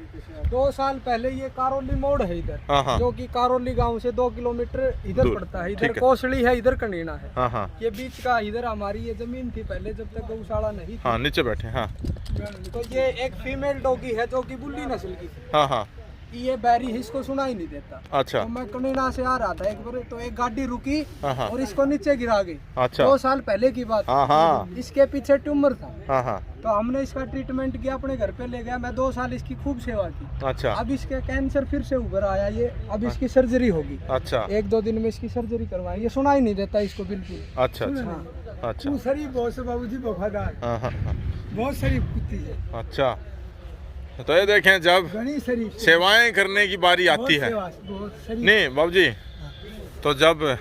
2 साल पहले ये कारोली मोड़ है इधर, हाँ हाँ, जो कि कारोली गांव से 2 किलोमीटर इधर दूर, पड़ता है। ठीक इधर है। कोसली है, इधर कनीना है। हाँ हाँ, ये बीच का इधर हमारी ये जमीन थी पहले, जब तक गौशाला नहीं थी। हाँ नीचे बैठे। हाँ तो ये एक फीमेल डॉगी है जो कि बुल्ली नस्ल की थी। हाँ हाँ, ये बैरी है, इसको सुना ही नहीं देता। अच्छा, तो मैं कनीना से आ रहा था एक बार, तो एक गाड़ी रुकी हाँ हाँ, और इसको नीचे गिरा गई। अच्छा, 2 साल पहले की बात। हाँ हाँ, इसके पीछे ट्यूमर था, हाँ हाँ, तो हमने इसका ट्रीटमेंट किया, अपने घर पे ले गया। मैं 2 साल इसकी खूब सेवा की। अच्छा अब इसके कैंसर फिर से उभर आया ये, अब इसकी सर्जरी होगी। अच्छा 1-2 दिन में इसकी सर्जरी करवाएंगे। ये सुना ही नहीं देता इसको बिल्कुल। अच्छा अच्छा हाँ। अच्छा, तू शरीफ बहुत से बाबूजी वफादार, हाँ हाँ हाँ, बहुत शरीफ कुत्ती है, अच्छा। तो ये देखें, जब घनी शरीफ से, सेवाएं करने की बारी बहुत आती है, सेवा, बहुत शरीफ। नहीं बाबूजी, तो जब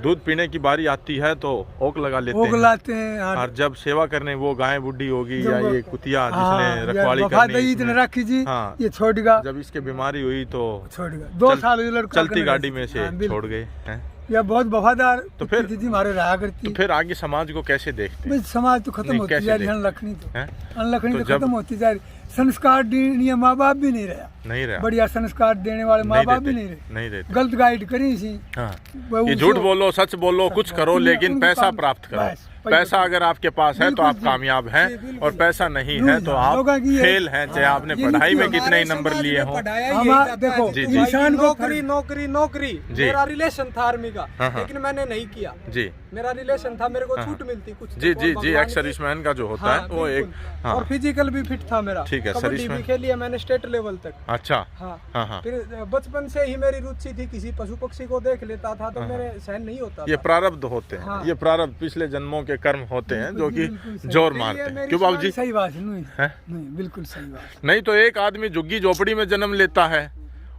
दूध पीने की बारी आती है तो ओक लगा लेते भोग हैं। लाते हैं और और जब सेवा करने वो गाय बुढ़ी होगी जब या वो- ये कुतिया हाँ, जिसने यार रखवाली वफादारी करनी इतने इसमें, रखी जी, हाँ। ये छोड़ेगा जब इसके बीमारी हुई तो छोड़ेगा 2 चल- साल ये लड़का चलती करने गाड़ी लगा। में से हाँ, बिल्कुल। छोड़ गए हैं। या बहुत वफादार तो फिर दीदी हमारे रहा करती। तो फिर आगे समाज को कैसे देखते हैं? भाई समाज तो खत्म नहीं, होती कैसे जा रही है, देखते? अनलखनी तो हैं? अनलखनी तो तो जब- खत्म होती जा रही। संस्कार देने माँ बाप भी नहीं रहा, नहीं रहा, बढ़िया संस्कार देने वाले माँ नहीं बाप भी देते, नहीं रहे। नहीं देते। गलत गाइड करी सी। हाँ, वो ये उसको- झूठ बोलो, सच बोलो, कुछ करो, उनके- लेकिन उनके पैसा काम- प्राप्त करो। बस, पैसा अगर आपके पास है तो बिल्कुल आप जी, कामयाब हैं, जी, बिल्कुल। और पैसा नहीं नहीं, है तो आप लोगों की ये- फेल हैं, चाहे आपने ये पढ़ाई में नीति कितने ही हमारे नंबर समाज लिए में हों। पढ़ाया ही हम- यही जाता देखो, है जी, कि जी। इंसान को नौकरी नौकरी नौकरी। जी। मेरा रिलेशन था आर्मी का, हाँ, हाँ। लेकिन मैंने नहीं किया। जी मेरा रिलेशन था, मेरे को छूट मिलती कुछ जी तो जी जी, भगवान एक की- सर्विसमैन का जो होता हाँ, है वो एक, बिल्कुल। हाँ, और फिजिकल भी फिट था मेरा। ठीक है, कबड्डी सर्विसमैन। भी खेली है मैंने स्टेट लेवल तक। अच्छा, हाँ हाँ हाँ, फिर बचपन से ही मेरी रुचि थी, किसी पशु पक्षी को देख लेता था तो मेरे सहन नहीं होता ये था। प्रारब्ध होते हैं, हाँ। ये प्रारब्ध पिछले जन्मों के कर्म होते हैं जो कि बिल्कुल सही। जोर ये मारते हैं। मेरी क्यों बाबू जी? सही बात है, नहीं हैं? नहीं बिल्कुल सही बात। नहीं तो एक आदमी झुग्गी झोपड़ी में जन्म लेता है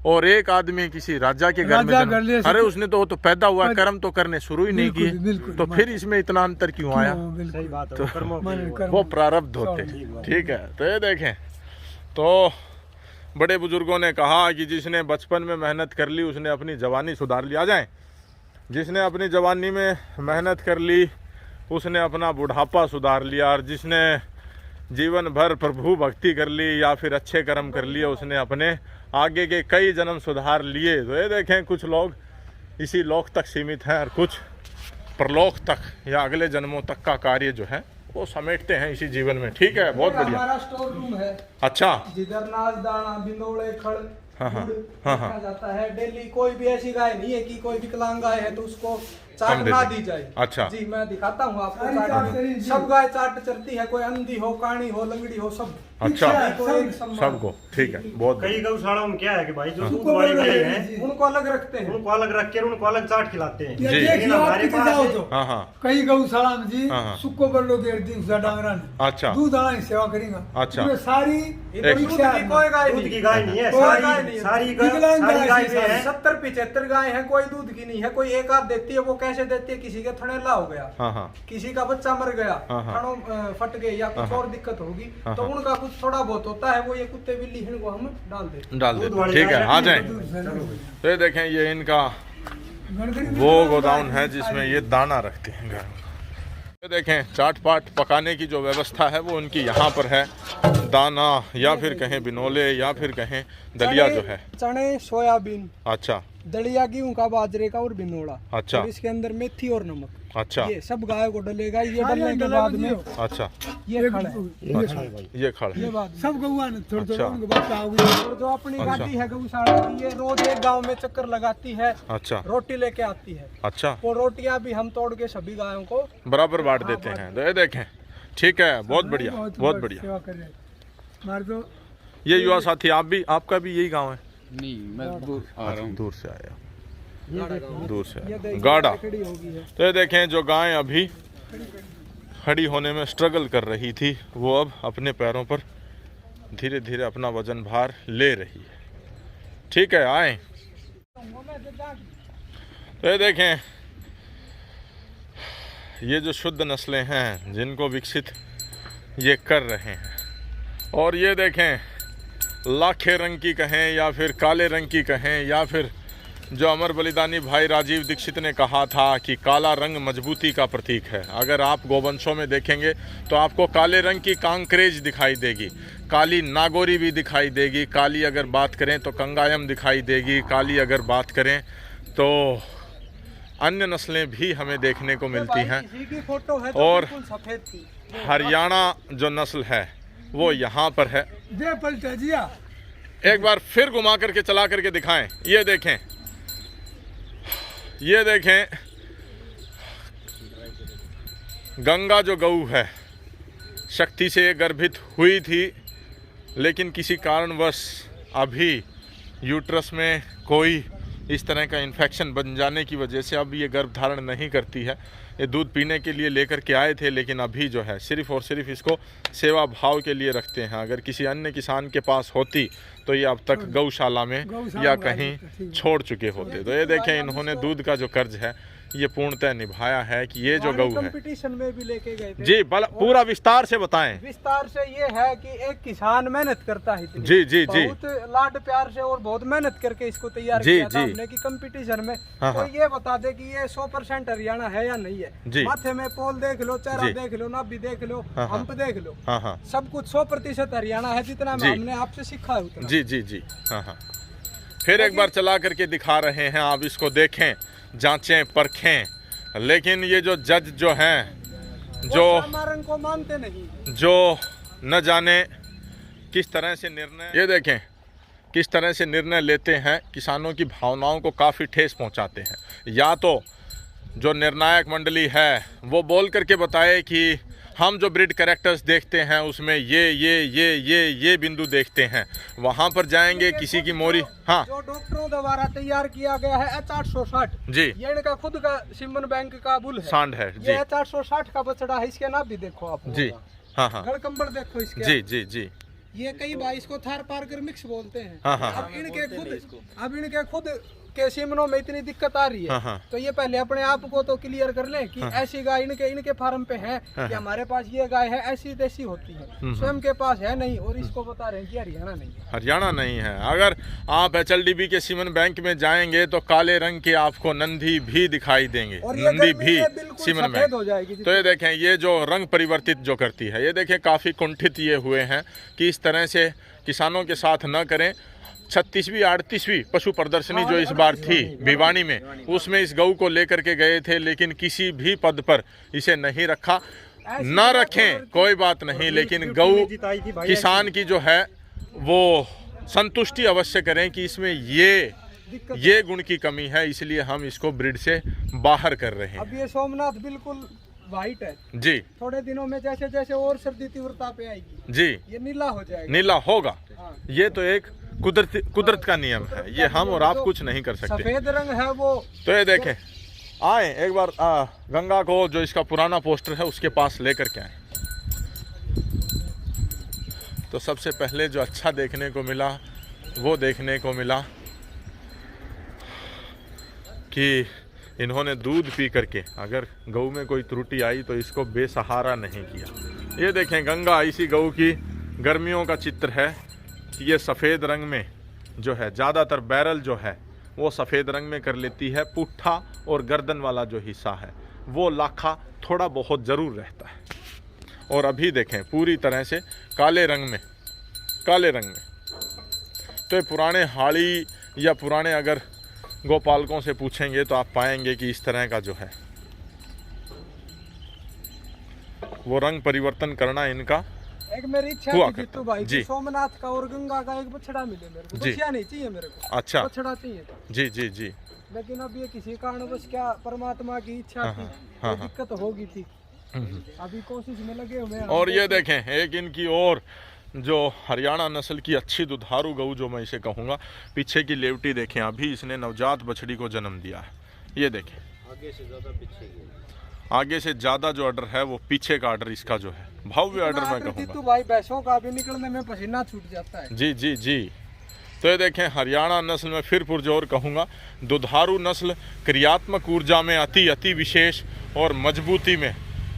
और एक आदमी किसी राजा के घर में राजा घर ले जन्म, अरे उसने तो वो तो पैदा हुआ, पर- कर्म तो करने शुरू ही नहीं बिल्कुल, किए, बिल्कुल, तो फिर इसमें इतना अंतर क्यों आया? क्यों, सही बिल्कुल। बात है, तो- वो कर्मों की मन वो- कर्म। वो प्रारब्ध होते हैं, ठीक है। तो ये देखें, तो बड़े बुजुर्गों ने कहा कि जिसने बचपन में मेहनत कर ली उसने अपनी जवानी सुधार ली। आ जाए, जिसने अपनी जवानी में मेहनत कर ली उसने अपना बुढ़ापा सुधार लिया, और जिसने जीवन भर प्रभु भक्ति कर ली या फिर अच्छे कर्म कर लिए उसने अपने आगे के कई जन्म सुधार लिए। तो ये देखें, कुछ लोग इसी लोक तक सीमित हैं और कुछ परलोक तक या अगले जन्मों तक का कार्य जो है वो समेटते हैं इसी जीवन में। ठीक है, बहुत बढ़िया। हमारा स्टोर रूम है, अच्छा, जिधर नाच दाना बिंदोड़े खड़ हाँ, हाँ, गुड़ हाँ, हाँ। रखा जाता है। डेली कोई भी ऐसी गाय नहीं है कि कोई विकलांग गाय है तो उसको चाट कम दे ना दें। दी जाए। अच्छा। जी, मैं दिखाता हूँ आपको सारी चाट। चाट चली, जी। सब गाय चाट चलती है, कोई अंधी हो, काणी हो, लंगड़ी हो, सब अच्छा, सभी को एक सम्मान। सबको, ठीक है, बहुत कई बढ़िया। गौशालाओं में क्या है कि भाई जो दूध उनको वाली अलग गाय है, है जी। उनको अलग रखते हैं। उनको अलग रख के उनको अलग चाट खिलाते हैं। ये जी। देखिए लेकिन आप हमारे कितने पास जाओ है- तो हाँ हाँ, कई गौशाला में जी हाँ, हाँ। सुक्को पर लो देर दिन उसका डांगरा ने अच्छा, दूध आना ही सेवा करेगा। अच्छा। उसमें सारी इधर दूध की कोई गाय दूध नहीं। की गाय नहीं है, कोई गाय सारी नहीं है। सारी विकलांग सारी गाय गाय है, में है। 70-75 गाय है, कोई दूध की नहीं है। कोई एक आध देती है, वो कैसे देती है, किसी का थनेला हो गया, हाँ हाँ, किसी का बच्चा मर गया, हाँ, हाँ। थनों फट गए या कुछ और दिक्कत होगी हाँ, तो हाँ। उनका कुछ थोड़ा बहुत होता है, वो ये कुत्ते बिल्ली इनको हम डाल देते हैं। डाल दूध देते हैं, वाली ठीक है। गाय आ रखनी जाए, है। तो ये देखें, ये इनका वो गोदाम है जिसमें ये दाना रखते हैं गायों का। ये देखें, चाट पाट पकाने की जो व्यवस्था है वो उनकी यहाँ पर है। दाना या फिर कहें बिनोले या फिर कहें दलिया जो है। चने, सोयाबीन, अच्छा, दलिया, गेहूं का, बाजरे का और बिनोड़ा। अच्छा। और इसके अंदर मेथी और नमक, अच्छा, ये सब गाय को डलेगा। ये डलने के बाद में अच्छा, ये खड़ है, ये खड़ ये है। बाद में। सब गौआ ने थोड़ा अच्छा। थोड़ा उनको बच्चा हो गया। और जो अपनी अच्छा। गाड़ी है गौशाला की, ये रोज एक गांव में चक्कर लगाती है, अच्छा, रोटी लेके आती है। अच्छा, वो रोटियां भी हम तोड़ के सभी गायों को बराबर बांट देते हैं। तो ये देखें, ठीक है, बहुत बढ़िया, बहुत बढ़िया। सेवा कर रहे हैं। हमारे तो ये युवा साथी, आप भी, आपका भी यही गांव है? नहीं, मैं दूर आ रहा हूँ। दूर से आया, दूर से ये आया। देखिए गाढ़ा। खड़ी होगी है। तो ये देखें, जो गाय अभी खड़ी होने में स्ट्रगल कर रही थी वो अब अपने पैरों पर धीरे धीरे अपना वजन भार ले रही है। ठीक है, आए। तो ये देखें, ये जो शुद्ध नस्लें हैं जिनको विकसित ये कर रहे हैं, और ये देखें, लाखे रंग की कहें या फिर काले रंग की कहें, या फिर जो अमर बलिदानी भाई राजीव दीक्षित ने कहा था कि काला रंग मजबूती का प्रतीक है। अगर आप गोवंशों में देखेंगे तो आपको काले रंग की कांकरेज दिखाई देगी, काली नागोरी भी दिखाई देगी, काली अगर बात करें तो कंगायम दिखाई देगी, काली अगर बात करें तो अन्य नस्लें भी हमें देखने को मिलती हैं। इसी की फोटो है तो और बिल्कुल सफेद थी। हरियाणा जो नस्ल है वो यहाँ पर है। जय पलटा जिया। एक बार फिर घुमा करके चला करके दिखाएं। ये देखें, ये देखें, गंगा जो गऊ है शक्ति से गर्भित हुई थी, लेकिन किसी कारणवश अभी यूट्रस में कोई इस तरह का इन्फेक्शन बन जाने की वजह से अब ये गर्भ धारण नहीं करती है। ये दूध पीने के लिए लेकर के आए थे, लेकिन अभी जो है सिर्फ़ और सिर्फ इसको सेवा भाव के लिए रखते हैं। अगर किसी अन्य किसान के पास होती तो ये अब तक गौशाला में या कहीं छोड़ चुके होते। तो ये देखें इन्होंने दूध का जो कर्ज है ये पूर्णतः निभाया है कि ये जो गऊ है कंपटीशन में भी लेके गए थे। जी पूरा विस्तार से बताएं। विस्तार से ये है कि एक किसान मेहनत करता है इतनी, जी जी जी बहुत लाड प्यार से और बहुत मेहनत करके इसको तैयार किया था हमने कि कंपटीशन में तो ये बता दे कि ये 100% हरियाणा है या नहीं है। माथे में पोल देख लो, चेहरा देख लो, नाभि देख लो, हम्प देख लो, सब कुछ 100% हरियाणा है जितना हमने आपसे सीखा है उतना। जी जी जी हाँ। फिर एक बार चला करके दिखा रहे हैं, आप इसको देखें, जांचें परखें। लेकिन ये जो जज जो हैं जो को मानते नहीं, जो न जाने किस तरह से निर्णय, ये देखें किस तरह से निर्णय लेते हैं, किसानों की भावनाओं को काफ़ी ठेस पहुंचाते हैं। या तो जो निर्णायक मंडली है वो बोल करके बताए कि हम जो ब्रीड कैरेक्टर्स देखते हैं उसमें ये बिंदु देखते हैं, वहां पर जाएंगे किसी की मोरी। हाँ, जो डॉक्टरों द्वारा तैयार किया गया है H860 जी, ये इनका खुद का सिमन बैंक का बुल है, सांड है जी। ये H860 का बछड़ा है, इसके नाम भी देखो आप जी। हाँ हाँ, गड़कंबड़ देखो इसके। जी जी जी। ये कई बार इसको थार पारकर मिक्स बोलते हैं। हाँ हाँ, अब इनके खुद के सिमनों में इतनी दिक्कत आ रही है तो ये पहले अपने आप को तो क्लियर कर लें कि ऐसी गाय इनके फार्म पे है कि हमारे पास ये गाय है, ऐसी देसी होती है, स्वयं के पास है नहीं, और इसको बता रहे हैं कि हरियाणा नहीं है। हरियाणा नहीं है। अगर आप HLDB के सीमन बैंक में जाएंगे तो काले रंग के आपको नंदी भी दिखाई देंगे, नंदी भी सीमन बैंक हो जाएगी। तो ये देखें ये जो रंग परिवर्तित जो करती है, ये देखें काफ़ी कुंठित ये हुए हैं कि इस तरह से किसानों के साथ न करें। 36वीं 38वीं पशु प्रदर्शनी जो इस बार थी भिवानी में, उसमें इस गऊ को लेकर के गए थे, लेकिन किसी भी पद पर इसे नहीं रखा। न रखें कोई बात नहीं, लेकिन गऊ किसान की जो है वो संतुष्टि अवश्य करें कि इसमें ये गुण की कमी है, इसलिए हम इसको ब्रीड से बाहर कर रहे हैं। अब ये सोमनाथ बिल्कुल वाइट है जी, थोड़े दिनों में जैसे जैसे और सर्दी तीव्रता पे आएगी जी ये नीला हो जाएगा, नीला होगा। ये तो एक कुदरत का नियम है, ये हम और आप कुछ नहीं कर सकते। सफेद रंग है वो। तो ये देखें, आए एक बार गंगा को जो इसका पुराना पोस्टर है उसके पास लेकर के आए। तो सबसे पहले जो अच्छा देखने को मिला वो देखने को मिला कि इन्होंने दूध पी करके अगर गऊ में कोई त्रुटि आई तो इसको बेसहारा नहीं किया। ये देखें गंगा, इसी गऊ की गर्मियों का चित्र है कि ये सफ़ेद रंग में जो है, ज़्यादातर बैरल जो है वो सफ़ेद रंग में कर लेती है। पुट्ठा और गर्दन वाला जो हिस्सा है वो लाखा थोड़ा बहुत ज़रूर रहता है। और अभी देखें पूरी तरह से काले रंग में तो ये पुराने हाड़ी या पुराने अगर गोपालकों से पूछेंगे तो आप पाएंगे कि इस तरह का जो है वो रंग परिवर्तन करना इनका एक मेरी इच्छा थी जितू भाई जी, सोमनाथ का और गंगा का एक बछड़ा मिले मेरे को। बछिया नहीं चाहिए मेरे को, अच्छा बछड़ा चाहिए। जी जी जी। लेकिन अब ये किसी कारणवश क्या परमात्मा की इच्छा थी, दिक्कत होगी थी, अभी कोशिश में लगे हुए हैं। और ये देखें एक इनकी और जो हरियाणा नस्ल की अच्छी दुधारू गऊ जो मैं इसे कहूँगा, पीछे की लेवटी देखें, अभी इसने नवजात बछड़ी को जन्म दिया है। ये देखें आगे से ज़्यादा जो ऑर्डर है वो पीछे का ऑर्डर इसका जो है भव्य ऑर्डर मैं कहूँगा। तो भाई भैंसों का भी निकलने में पसीना छूट जाता है। जी जी जी। तो ये देखें हरियाणा नस्ल में फिर पुरजोर कहूँगा, दुधारू नस्ल क्रियात्मक ऊर्जा में अति विशेष और मजबूती में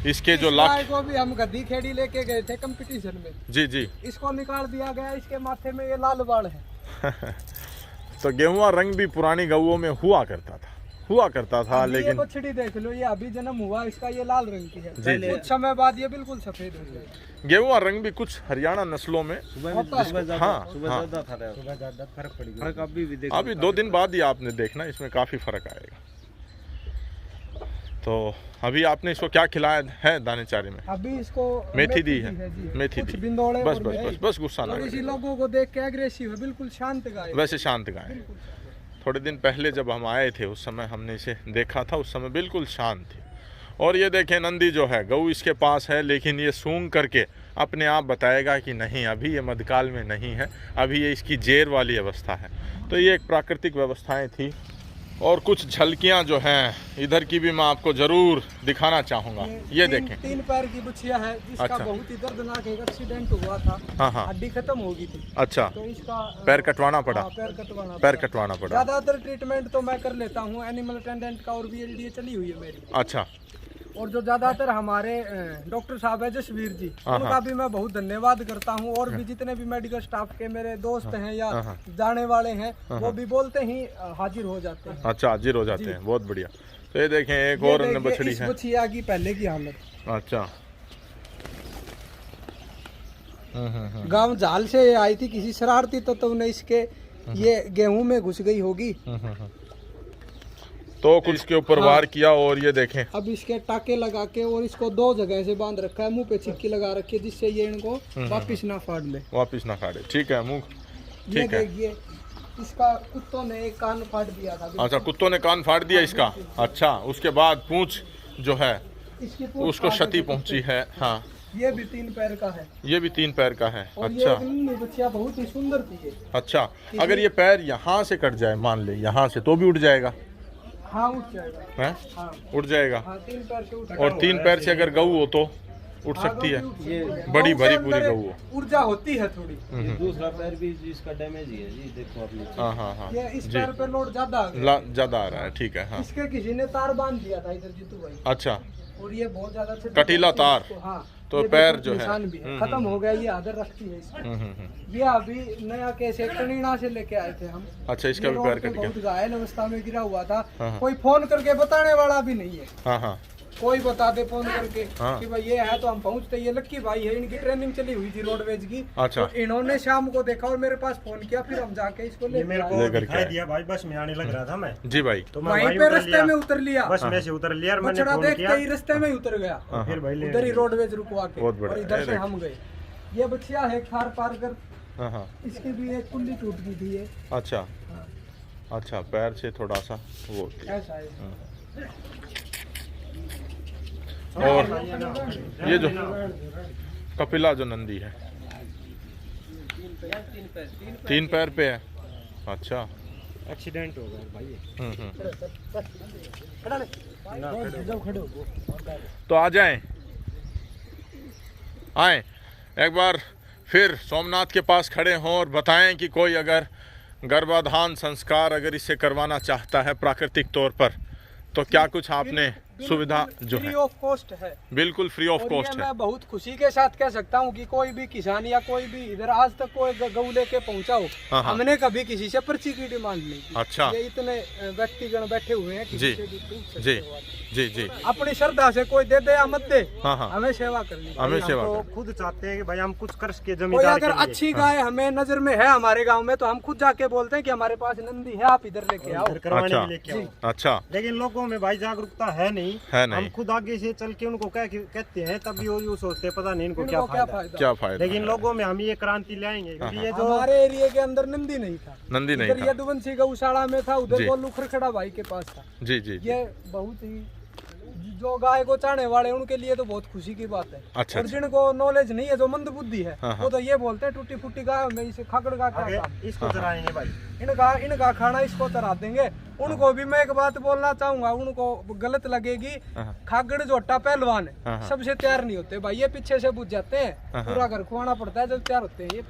इसके जो लाख को भी हम गद्दी खेड़ी लेके गए थे कंपटीशन में। जी जी। इसको निकाल दिया गया, इसके माथे में ये लाल बाल है। तो गेहुआ रंग भी पुरानी गऊओं में हुआ करता था लेकिन ये बछड़ी देख लो, ये अभी जन्म हुआ इसका, ये लाल रंग की है, कुछ समय बाद ये बिल्कुल सफेद हो जाएगी। गेहुआ रंग भी कुछ हरियाणा नस्लों में अभी 2 दिन बाद ही आपने देखना इसमें काफी फर्क आएगा। तो अभी आपने इसको क्या खिलाया है दाने चारे में? अभी इसको मेथी दी है, मेथी दी। बस गुस्सा ना करें। लोगों को देख के एग्रेसिव है, बिल्कुल शांत गाय। वैसे शांत गाय। थोड़े दिन पहले जब हम आए थे उस समय हमने इसे देखा था, उस समय बिल्कुल शांत थी। और ये देखें नंदी जो है गऊ इसके पास है, लेकिन ये सूंघ करके अपने आप बताएगा कि नहीं अभी ये मध्यकाल में नहीं है, अभी ये इसकी जेर वाली अवस्था है। तो ये एक प्राकृतिक व्यवस्थाएं थी और कुछ झलकियां जो हैं इधर की भी मैं आपको जरूर दिखाना चाहूंगा। ये देखें, 3 पैर की बछिया है जिसका अच्छा। बहुत ही दर्दनाक एक एक्सीडेंट हुआ था। हाँ। हड्डी खत्म हो गई थी, अच्छा, तो इसका पैर कटवाना पड़ा। हाँ, पैर कटवाना पड़ा। ज्यादातर ट्रीटमेंट तो मैं कर लेता हूँ, एनिमल अटेंडेंट का और BLDA चली हुई है मेरी। अच्छा, और जो ज्यादातर हमारे डॉक्टर साहब है जसवीर जी, उनका भी मैं बहुत धन्यवाद करता हूँ। और भी जितने भी मेडिकल स्टाफ के मेरे दोस्त हैं या जाने वाले हैं, वो भी बोलते ही हाजिर हो जाते हैं। अच्छा, हाजिर हो जाते हैं, बहुत बढ़िया। तो ये देखें एक और अन्य बछड़ी इस है। बछिया की पहले की हालत, अच्छा, गांव झाल से आई थी, किसी शरारती तत्व ने इसके ये गेहूं में घुस गई होगी, तो कुछ के ऊपर वार किया। और ये देखें, अब इसके टाके लगा के और इसको 2 जगह से बांध रखा है, मुंह पे चिक्की लगा रखी है जिससे ये इनको वापिस ना फाड़ ले। वापिस ना फाड़े, ठीक है। मुंह ये ठीक है। देखिए, इसका कुत्तों ने एक कान फाड़ दिया था। अच्छा, कुत्तों ने कान फाड़ दिया इसका। अच्छा, उसके बाद पूंछ जो है इसकी पूंछ उसको काट क्षति दी। पहुंची है। हाँ, ये भी 3 पैर का है, ये भी 3 पैर का है। और अच्छा, ये बच्चिया बहुत ही सुंदर थी ये। अच्छा, अगर ये पैर यहाँ से कट जाए, मान ले यहाँ से, तो भी उठ जाएगा? हाँ, उठ जाएगा। हैं? हाँ, उठ जाएगा। हाँ, 3 पैर से उठ। और 3 पैर से अगर गऊ हो तो उठ सकती है? बड़ी भरी पूरी गऊ हो। ऊर्जा होती है थोड़ी। दूसरा पैर भी इसका डैमेज ही है जी, देखो आप नीचे। हाँ हाँ हाँ, ये इस जी, पैर पे लोड ज्यादा आ गया। ज्यादा आ रहा है, ठीक है। हाँ, इसके किसी ने तार बांध दिया था इधर जीतू भाई, अच्छा, और ये बहुत ज्यादा कटीला तार। हाँ, तो ये पैर देखो जो है निशान भी है, खत्म हो गया। ये आदर रखती है इसकी। ये अभी नया केस है, कनीना से लेके आए थे हम। अच्छा, इसका ये भी रोड पैर पे कट गया। बहुत घायल अवस्था में गिरा हुआ था। हाँ। कोई फोन करके बताने वाला भी नहीं है। हाँ हाँ, कोई बता दे फोन करके हाँ। कि भाई ये है, तो हम पहुंचते। ये लक्की भाई है, इनकी ट्रेनिंग चली हुई थी रोडवेज की। अच्छा। तो इन्होंने शाम को देखा और मेरे पास फोन किया, फिर हम जाके इसको ये मेरे को लेकर दिखाई के दिया भाई, बस में आने लग रहा था मैं, जी भाई। तो मैं वहीं वहीं पे उतर रास्ते लिया। में उतर लिया, बस में से उतर लिया और मैंने बछड़ा फोन देखते किया। ही रास्ते में ही उतर गया। फिर भाई ले उधर ही रोडवेज रुकवा के, बहुत बढ़िया, और इधर ये से देख। हम गए। ये बच्चिया है खार पार कर, हाँ हाँ, इसकी भी एक कुंडली टूट गई थी ये। अच्छा अच्छा, पैर से थोड़ा सा वो होती है। ऐसा है। और ये जो कपिला जो नंदी है, 3 पैर पे है। अच्छा, एक्सीडेंट हो गया भाई। तो आ जाएं, आए एक बार फिर सोमनाथ के पास खड़े हों और बताएं कि कोई अगर गर्भाधान संस्कार अगर इसे करवाना चाहता है प्राकृतिक तौर पर, तो क्या कुछ आपने सुविधा जो फ्री है? ऑफ कॉस्ट है, बिल्कुल फ्री ऑफ और कॉस्ट ये है। मैं बहुत खुशी के साथ कह सकता हूँ कि कोई भी किसान या कोई भी इधर आज तक कोई गऊ लेके पहुंचा हो, हाँ, हाँ। हमने कभी किसी से पर्ची की डिमांड नहीं की। अच्छा। ये इतने व्यक्तिगण बैठे हुए हैं, किसी जी, से भी पूछ सकते जी, हो आप। जी जी, अपनी श्रद्धा से कोई दे दे या मत दे, हाँ हाँ, हमें सेवा करनी। हमें हम सेवा तो कर। खुद चाहते हैं कि भाई हम कुछ कर सके कोई जमींदार अगर के लिए। अच्छी गाय हमें नजर में है हमारे गांव में, तो हम खुद जाके बोलते हैं कि हमारे पास नंदी है, आप इधर लेके आओ। इधर करवाने अच्छा। के लिए क्या हो। अच्छा, लेकिन लोगों में भाई जागरूकता है नहीं। है नहीं। हम खुद आगे से चल के उनको कहते हैं, तभी वो यूँ सोचते हैं पता नहीं इनको क्या इनको क्या फायदा। फायदा। क्या फायदा लेकिन है? लोगों में हम ये क्रांति लाएंगे, क्योंकि ये जो हमारे एरिया के अंदर नंदी नहीं था, नंदी नहीं इधर था। यदुवंशी गौशाला में था, जी। उधर गोलू खड़खड़ा भाई के पास था। जी जी जी, ये बहुत ही जो गाय को चाहने वाले हैं, उनके लिए तो बहुत खुशी की बात है। अच्छा, और जिनको नॉलेज नहीं है, जो मंद बुद्धि है, हाँ, हाँ। वो तो ये बोलते हैं टूटी फूटी गाय में इसे खाकड़ का क्या आगे काम। इसको चलाएंगे भाई। इनका खाना इसको चढ़ा देंगे। उनको भी मैं एक बात बोलना चाहूंगा, उनको गलत लगेगी। हाँ। खागड़ जोटा पहलवान है, हाँ। सबसे तैयार नहीं होते भाई, ये पीछे से बुझ जाते हैं। हाँ। पूरा घर खुआना पड़ता है जब तैयार होते हैं ये।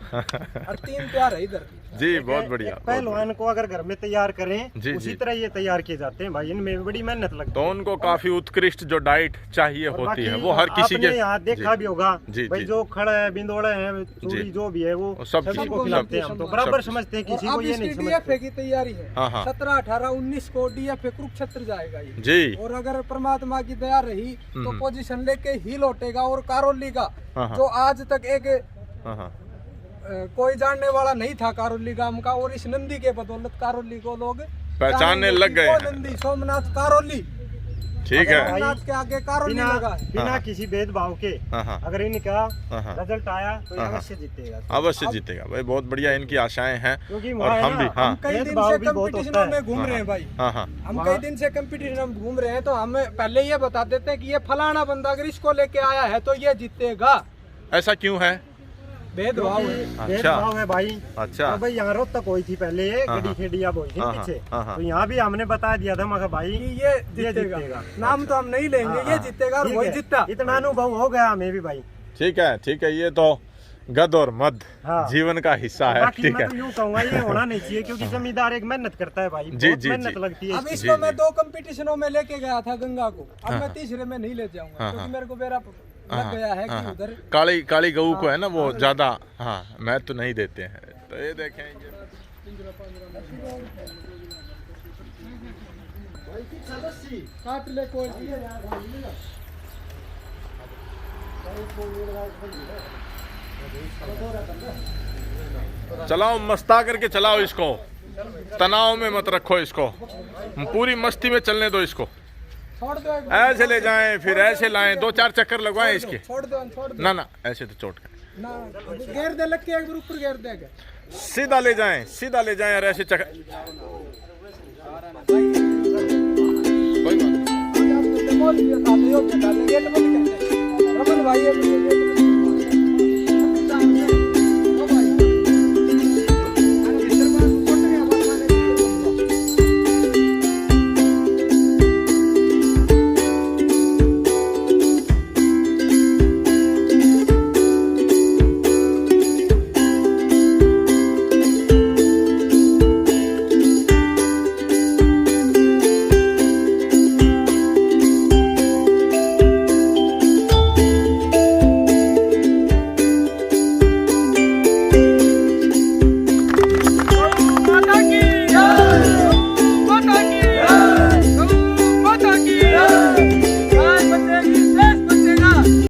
और 3 तैयार है इधर। जी, बहुत बढ़िया। एक पहलवान को अगर घर में तैयार करें, जी, उसी जी। तरह ये तैयार किए जाते हैं भाई। इनमें भी बड़ी मेहनत लगती तो है। उनको काफी उत्कृष्ट जो डाइट चाहिए और होती है, बाकी वो हर किसी आपने के यहाँ देखा जी, भी होगा जी, भाई, जी। जो खड़ा है, बिंदोड़े हैं, चूड़ी जो भी है, वो सब सभी चीज़- को खिलाते हैं। हम तो बराबर सब- समझते हैं, किसी और को अब ये इसकी नहीं DFA समझते। की तैयारी है। हाँ, हाँ। 17, 18, 19 को DFA कुरुक्षेत्र जाएगा ये। जी, और अगर परमात्मा की दया रही तो पोजीशन लेके ही लौटेगा। और कारोली का हाँ, हाँ। जो आज तक एक हाँ हाँ, कोई जानने वाला नहीं था कारोली गांव का, और इस नंदी के बदौलत कारोली को लोग पहचानने लग गए वो हैं। नंदी सोमनाथ कारोली, ठीक है। सोमनाथ के आगे कारोली बिना लगा है। बिना हाँ। किसी भेदभाव के हाँ हाँ, अगर इनका हाँ, हाँ। रिजल्ट आया तो ये हाँ, हाँ। अवश्य जीतेगा। अवश्य जीतेगा भाई, बहुत बढ़िया इनकी आशाएं हैं। क्योंकि और वहाँ है हम भी, ना, हाँ कई दिन भेदभाव से भी बहुत कंपटीशनों होता है। में घूम रहे हैं भाई। हाँ हाँ, हम कई दिन से कंपटीशन में घूम रहे हैं, तो हमें पहले ये बता देते हैं कि ये फलाना बंदा अगर इसको लेके आया है तो ये जीतेगा। ऐसा क्यों है? भेदभाव है। भेदभाव है भाई। अच्छा। तो भाई यहाँ रोहतक हुई थी पहले, गड़ी खेड़ी अब हुई थी पीछे, तो यहाँ भी हमने बता दिया था मगर भाई ये जीतेगा। नाम तो हम नहीं लेंगे, ये जीतेगा और वही जीता। इतना अनुभव हो गया हमें भी भाई। ठीक है, ठीक है, ये तो गद और मद जीवन का हिस्सा है। ठीक है, मैं तो यूँ कहूँगा ये होना नहीं चाहिए, क्योंकि जमींदार एक मेहनत करता है भाई, जी, बहुत जी, मेहनत जी। लगती है। अब इसको मैं 2 कंपटीशनों में लेके गया था गंगा को, अब मैं तीसरे में नहीं ले जाऊंगा, क्योंकि मेरे को बेरा लग गया है कि उधर काली गऊ को है ना वो ज्यादा, हाँ, मैं तो नहीं देते हैं। तो ये देखें, काट ले कोई। चलाओ, मस्ता करके चलाओ इसको, तनाव में मत रखो इसको, पूरी मस्ती में चलने दो इसको। छोड़ दो, ऐसे ले जाएं, फिर ऐसे लाएं, 2-4 चक्कर लगवाएं इसके। छोड़ दो। ना ना, ऐसे तो चोट कर ना गेर दे, लग के एक बार ऊपर गेर देगा। सीधा ले जाएं, सीधा ले जाएं और ऐसे चक्कर। कोई बात नहीं। रमन भाई